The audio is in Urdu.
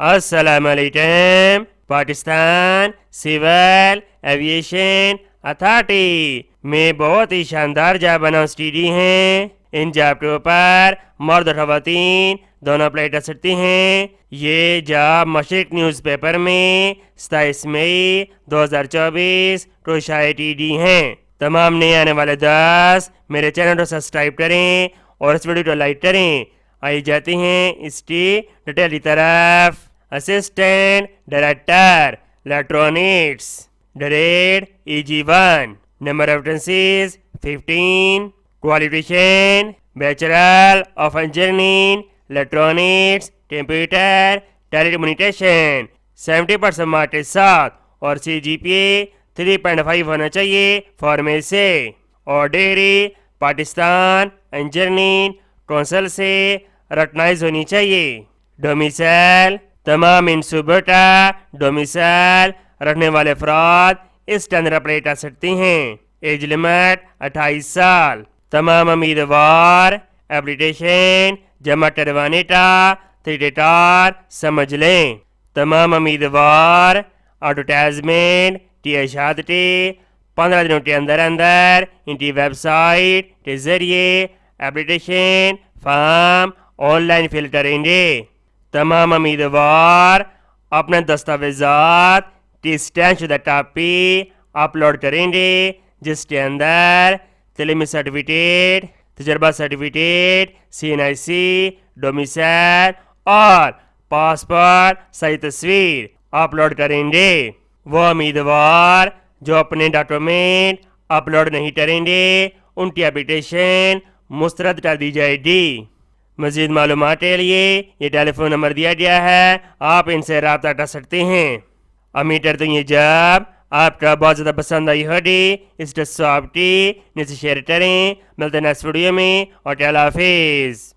السلام علیکم۔ پاکستان سول ایویشن اتھارٹی میں بہت ہی شاندار جاب اناؤنس کی ہیں۔ ان جاب کے اوپر مرد اور خواتین دونوں اپلائی کر سکتی ہیں۔ یہ جاب مشرق نیوز پیپر میں 27 مئی 2024 کو شائع کی گئی ہیں۔ تمام نئے آنے والے دوست میرے چینل کو سبسکرائب کریں اور اس ویڈیو کو لائک کریں۔ آئی جاتے ہیں اس کی ڈیٹیل کی طرف۔ Assistant director electronics, grade EG1، number of vacancies 15، qualification bachelor of engineering electronics computer telecommunication, 70% mark کے ساتھ اور CGPA 3.5 ہونا چاہیے فارمیٹ سے، اور ڈگری پاکستان انجینئرنگ کونسل سے ریکگنائز ہونی چاہیے۔ ڈومیسائل، تمام ان صوبوں کا ڈومیسائل رکھنے والے افراد اس کے اندر اپلائی کر سکتے ہیں۔ ایج لمٹ 28 سال۔ تمام امیدوار اپلیکیشن جمع کروانے کا طریقہ کار سمجھ لیں۔ تمام امیدوار ایڈورٹائزمنٹ کی اشاعتی 15 دنوں کے اندر اندر ان کی ویب سائٹ کے ذریعے اپلیکیشن فارم آن لائن فل کریں گے۔ تمام امیدوار اپنے دستاویزات کی اسکین شدہ کاپی اپلوڈ کریں گے، جس کے اندر تعلیمی سرٹیفکیٹ، تجربہ سرٹیفکیٹ، CNIC، ڈومیسائل اور پاسپورٹ صحیح تصویر اپلوڈ کریں گے۔ وہ امیدوار جو اپنے ڈاکومنٹ اپلوڈ نہیں کریں گے ان کی اپلیکیشن مسترد کر دی جائے گی۔ مزید معلومات کے لیے یہ ٹیلی فون نمبر دیا گیا ہے، آپ ان سے رابطہ کر سکتے ہیں۔ امید کرتے ہیں یہ جاب آپ کا بہت زیادہ پسند آئی ہوگی۔ اس ڈسو آپ کی نیچے شیئر کریں۔ ملتے ہیں نیکسٹ ویڈیو میں، اور اللہ حافظ۔